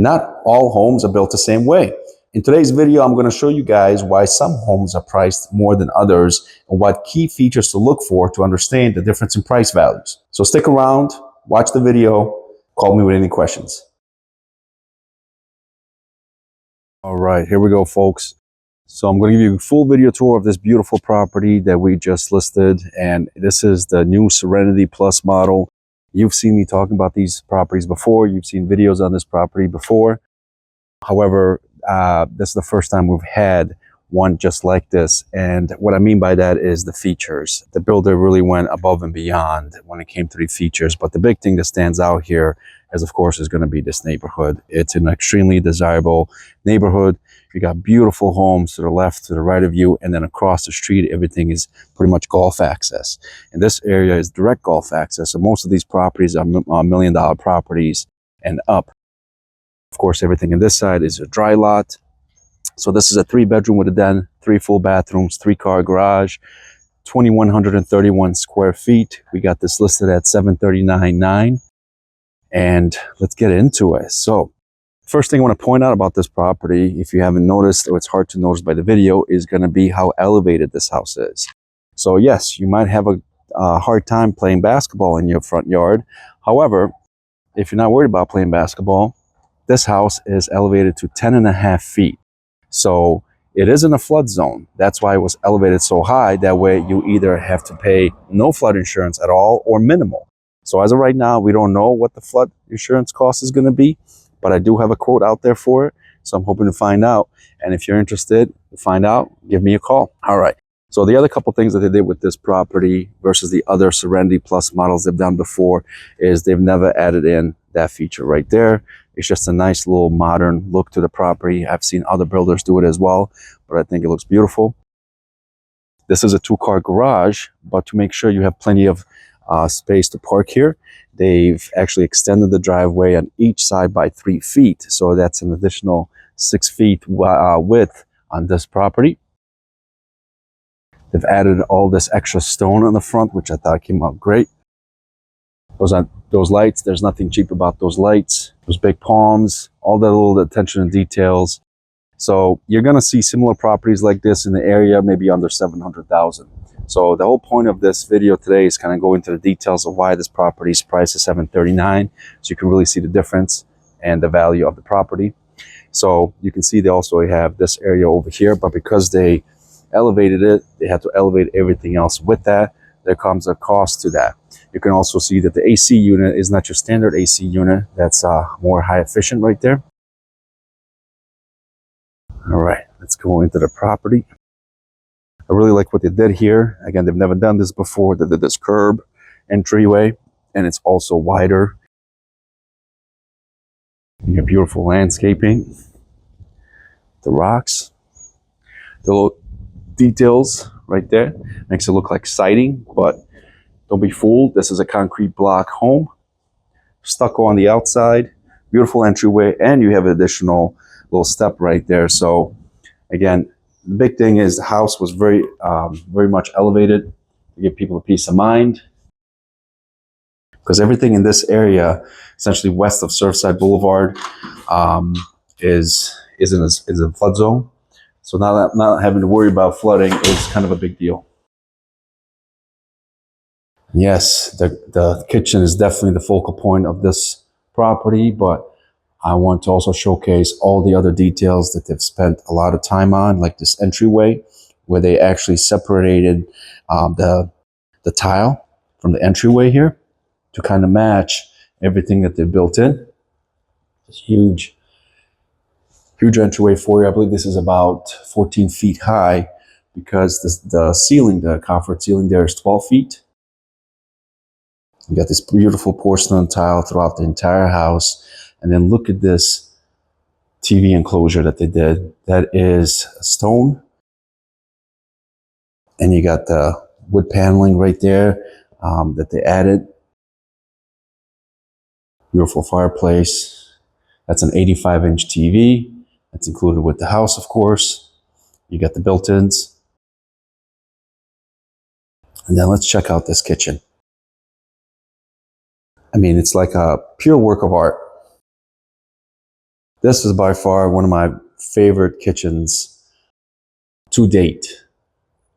Not all homes are built the same way. In today's video, I'm going to show you guys why some homes are priced more than others and what key features to look for to understand the difference in price values. So stick around, watch the video, call me with any questions. All right, here we go, folks. So I'm going to give you a full video tour of this beautiful property that we just listed. And this is the new Serenity Plus model. You've seen me talking about these properties before. You've seen videos on this property before. However, this is the first time we've had one just like this. And what I mean by that is the features. The builder really went above and beyond when it came to the features. But the big thing that stands out here is, of course, is going to be this neighborhood. It's an extremely desirable neighborhood. You got beautiful homes to the left, to the right of you, and then across the street, everything is pretty much golf access. And this area is direct golf access. So most of these properties are $1 million properties and up. Of course, everything on this side is a dry lot. So this is a 3-bedroom with a den, 3 full bathrooms, 3-car garage, 2,131 square feet. We got this listed at $739,900. And let's get into it. So first thing I want to point out about this property, if you haven't noticed, or it's hard to notice by the video, is going to be how elevated this house is. So yes, you might have a hard time playing basketball in your front yard. However, if you're not worried about playing basketball, this house is elevated to 10.5 feet. So it is in a flood zone. That's why it was elevated so high. That way you either have to pay no flood insurance at all or minimal. So as of right now, we don't know what the flood insurance cost is going to be, but I do have a quote out there for it. So I'm hoping to find out. And if you're interested to find out, give me a call. All right. So the other couple things that they did with this property versus the other Serenity Plus models they've done before is they've never added in that feature right there. It's just a nice little modern look to the property. I've seen other builders do it as well, but I think it looks beautiful. This is a 2-car garage, but to make sure you have plenty of space to park here, they've actually extended the driveway on each side by 3 feet. So that's an additional 6 feet width on this property. They've added all this extra stone on the front, which I thought came out great. Those lights, there's nothing cheap about those lights. Those big palms, all that little attention to details. So you're going to see similar properties like this in the area, maybe under $700,000. So the whole point of this video today is kind of go into the details of why this property's price is $739,000, so you can really see the difference and the value of the property. So you can see they also have this area over here, but because they elevated it, they had to elevate everything else with that. There comes a cost to that. You can also see that the AC unit is not your standard AC unit. That's more high efficient right there. All right, let's go into the property. I really like what they did here. Again, they've never done this before. They did this curb entryway, and it's also wider. You have beautiful landscaping. The rocks, the little details right there makes it look like siding, but don't be fooled. This is a concrete block home, stucco on the outside, beautiful entryway, and you have an additional little step right there. So again, the big thing is the house was very much elevated to give people a peace of mind, because everything in this area, essentially west of Surfside Blvd, is in a flood zone. So not having to worry about flooding is kind of a big deal. Yes, the kitchen is definitely the focal point of this property, but I want to also showcase all the other details that they've spent a lot of time on, like this entryway, where they actually separated the tile from the entryway here to kind of match everything that they built in. It's huge entryway for you. I believe this is about 14 feet high, because the ceiling, the coffered ceiling there, is 12 feet. You got this beautiful porcelain tile throughout the entire house. And then look at this TV enclosure that they did. That is stone. And you got the wood paneling right there that they added. Beautiful fireplace. That's an 85-inch TV. That's included with the house, of course. You got the built-ins. And then let's check out this kitchen. I mean, it's like a pure work of art. This is by far one of my favorite kitchens to date.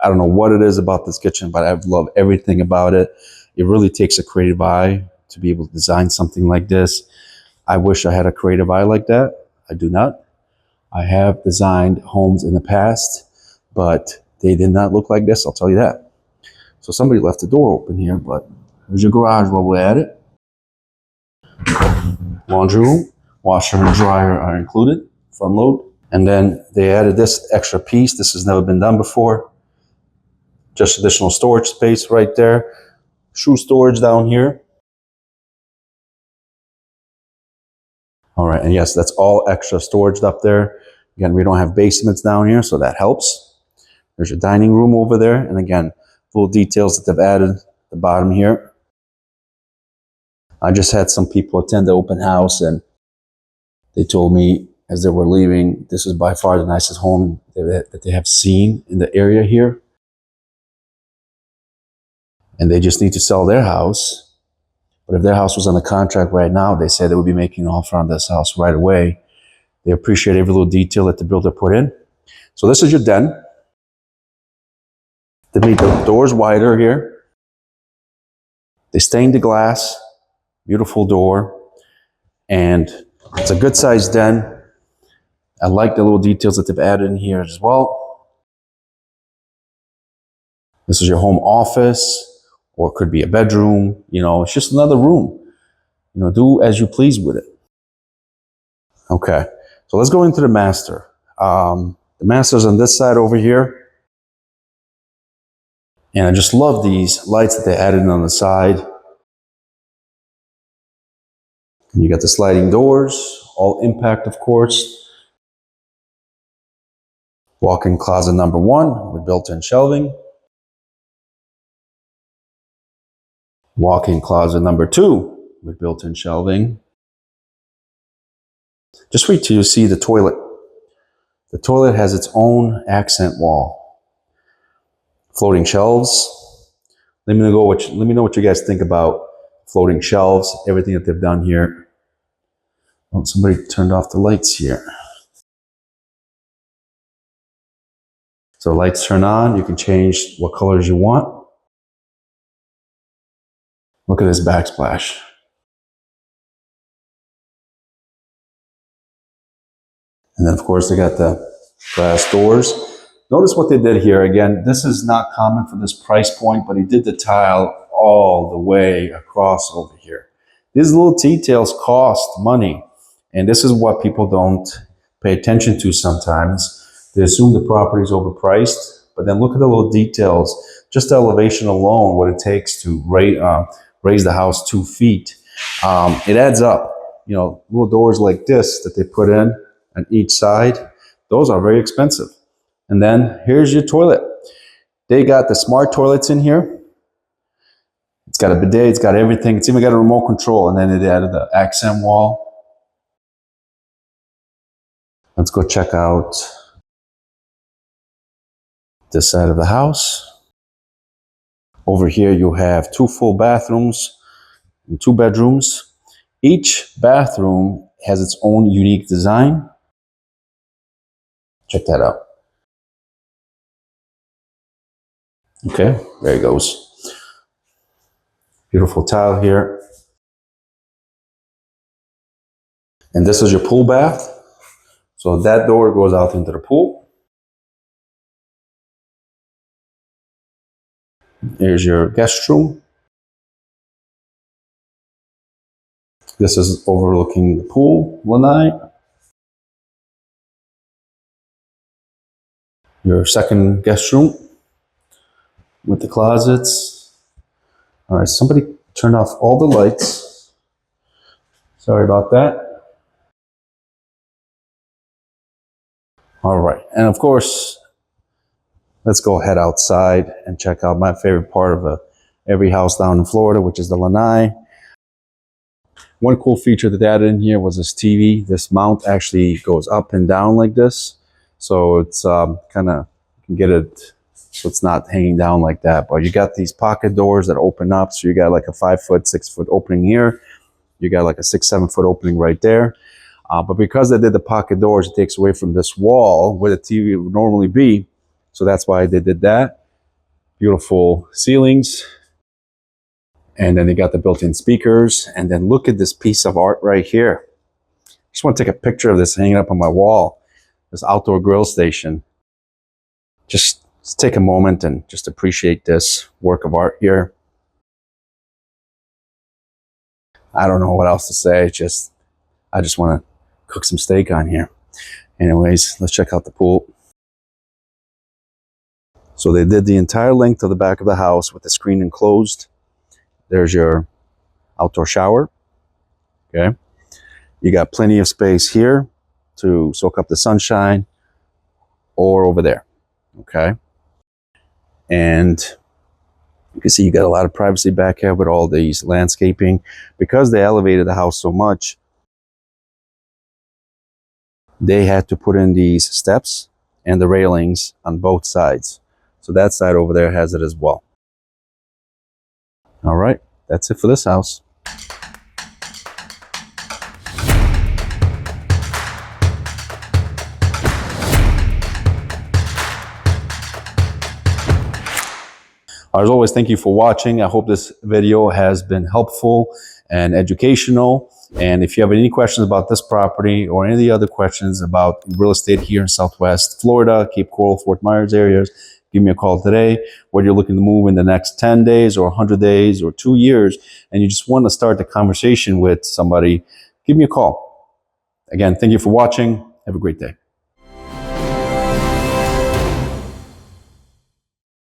I don't know what it is about this kitchen, but I love everything about it. It really takes a creative eye to be able to design something like this. I wish I had a creative eye like that. I do not. I have designed homes in the past, but they did not look like this, I'll tell you that. So somebody left the door open here, but there's your garage while we're at it. Laundry room, washer and dryer are included, front load. And then they added this extra piece. This has never been done before. Just additional storage space right there. Shoe storage down here. All right, and yes, that's all extra storage up there. Again, we don't have basements down here, so that helps. There's your dining room over there. And again, little details that they've added at the bottom here. I just had some people attend the open house and they told me as they were leaving, this is by far the nicest home that they have seen in the area here. And they just need to sell their house. But if their house was on the contract right now, they said they would be making an offer on this house right away. They appreciate every little detail that the builder put in. So this is your den. They made the doors wider here. They stained the glass. Beautiful door. And it's a good sized den. I like the little details that they've added in here as well. This is your home office, or it could be a bedroom. You know, it's just another room. You know, do as you please with it. Okay, so let's go into the master. The master's on this side over here. And I just love these lights that they added on the side. And you got the sliding doors, all impact, of course. Walk-in closet number 1 with built-in shelving. Walk-in closet number 2 with built-in shelving. Just wait till you see the toilet. The toilet has its own accent wall. Floating shelves. Let me know what you guys think about floating shelves, everything that they've done here. Oh, somebody turned off the lights here. So lights turn on, you can change what colors you want. Look at this backsplash. And then of course they got the glass doors. Notice what they did here. Again, this is not common for this price point, but he did the tile all the way across over here. These little details cost money. And this is what people don't pay attention to sometimes. They assume the property is overpriced, but then look at the little details. Just the elevation alone, what it takes to raise the house 2 feet. It adds up. You know, little doors like this that they put in on each side, those are very expensive. And then here's your toilet. They got the smart toilets in here. It's got a bidet, it's got everything. It's even got a remote control. And then they added the accent wall. Let's go check out this side of the house. Over here you have 2 full bathrooms and 2 bedrooms. Each bathroom has its own unique design. Check that out. Okay, there it goes. Beautiful tile here. And this is your pool bath. So that door goes out into the pool. Here's your guest room. This is overlooking the pool, lanai. Your second guest room with the closets. All right, somebody turned off all the lights. Sorry about that. All right, and of course, let's go head outside and check out my favorite part of every house down in Florida, which is the lanai. One cool feature that they added in here was this TV. This mount actually goes up and down like this. So it's kind of, you can get it so it's not hanging down like that. But you got these pocket doors that open up. So you got like a 5 foot, 6 foot opening here. You got like a 6, 7 foot opening right there. But because they did the pocket doors, it takes away from this wall where the TV would normally be. So that's why they did that. Beautiful ceilings. And then they got the built-in speakers. And then look at this piece of art right here. Just want to take a picture of this hanging up on my wall. This outdoor grill station. Just take a moment and just appreciate this work of art here. I don't know what else to say. I just want to cook some steak on here. Anyways, let's check out the pool. So they did the entire length of the back of the house with the screen enclosed. There's your outdoor shower. Okay. You got plenty of space here to soak up the sunshine or over there. Okay. And you can see you got a lot of privacy back here with all these landscaping. Because they elevated the house so much, they had to put in these steps and the railings on both sides. So that side over there has it as well. All right, that's it for this house. As always, thank you for watching. I hope this video has been helpful and educational. And if you have any questions about this property or any of the other questions about real estate here in Southwest Florida, Cape Coral, Fort Myers areas, give me a call today. Whether you're looking to move in the next 10 days or 100 days or 2 years, and you just want to start the conversation with somebody, give me a call. Again, thank you for watching. Have a great day.